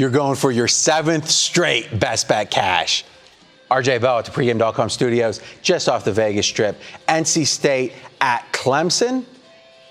you're going for your 7th straight best bet cash. RJ Bell at the pregame.com studios, just off the Vegas Strip. NC State at Clemson.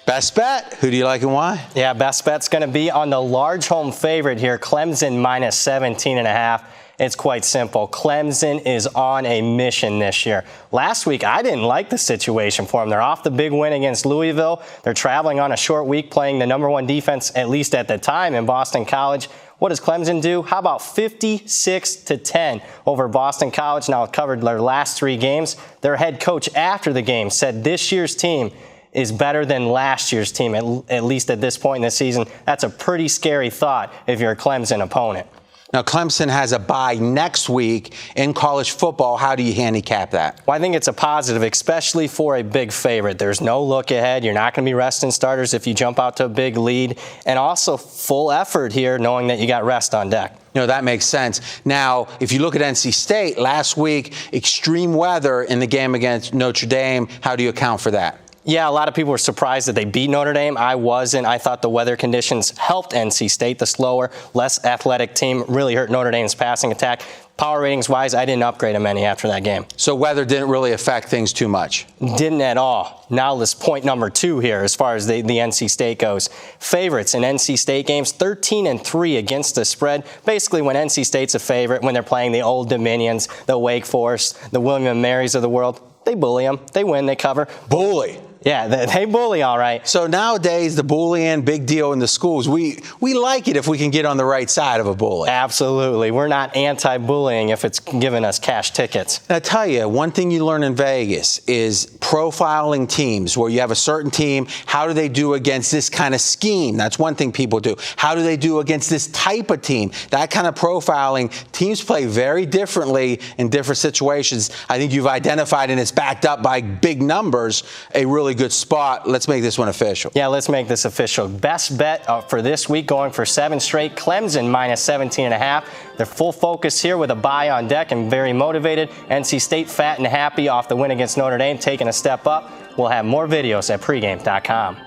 Best bet, who do you like and why? Yeah, best bet's going to be on the large home favorite here, Clemson minus 17.5. It's quite simple. Clemson is on a mission this year. Last week, I didn't like the situation for them. They're off the big win against Louisville. They're traveling on a short week playing the #1 defense, at least at the time, in Boston College. What does Clemson do? How about 56-10 over Boston College? Now, it covered their last 3 games. Their head coach after the game said this year's team is better than last year's team, at least at this point in the season. That's a pretty scary thought if you're a Clemson opponent. Now, Clemson has a bye next week in college football. How do you handicap that? Well, I think it's a positive, especially for a big favorite. There's no look ahead. You're not going to be resting starters if you jump out to a big lead. And also full effort here, knowing that you got rest on deck. You know, that makes sense. Now, if you look at NC State, last week, extreme weather in the game against Notre Dame. How do you account for that? Yeah, a lot of people were surprised that they beat Notre Dame. I wasn't. I thought the weather conditions helped NC State. The slower, less athletic team really hurt Notre Dame's passing attack. Power ratings-wise, I didn't upgrade them any after that game. So weather didn't really affect things too much? Didn't at all. Now this point number 2 here as far as the NC State goes. Favorites in NC State games, 13-3 against the spread. Basically, when NC State's a favorite, when they're playing the Old Dominions, the Wake Forest, the William & Marys of the world, they bully them. They win. They cover. Bully. Yeah, they bully all right. So nowadays, the bullying, big deal in the schools. We like it if we can get on the right side of a bully. Absolutely. We're not anti-bullying if it's giving us cash tickets. And I tell you, one thing you learn in Vegas is profiling teams, where you have a certain team. How do they do against this kind of scheme? That's one thing people do. How do they do against this type of team? That kind of profiling. Teams play very differently in different situations. I think you've identified, and it's backed up by big numbers, a really good spot. Let's make this one official. Yeah, let's make this official. Best bet for this week, going for 7 straight. Clemson minus 17.5. They're full focus here with a bye on deck and very motivated. NC State fat and happy off the win against Notre Dame, taking a step up. We'll have more videos at pregame.com.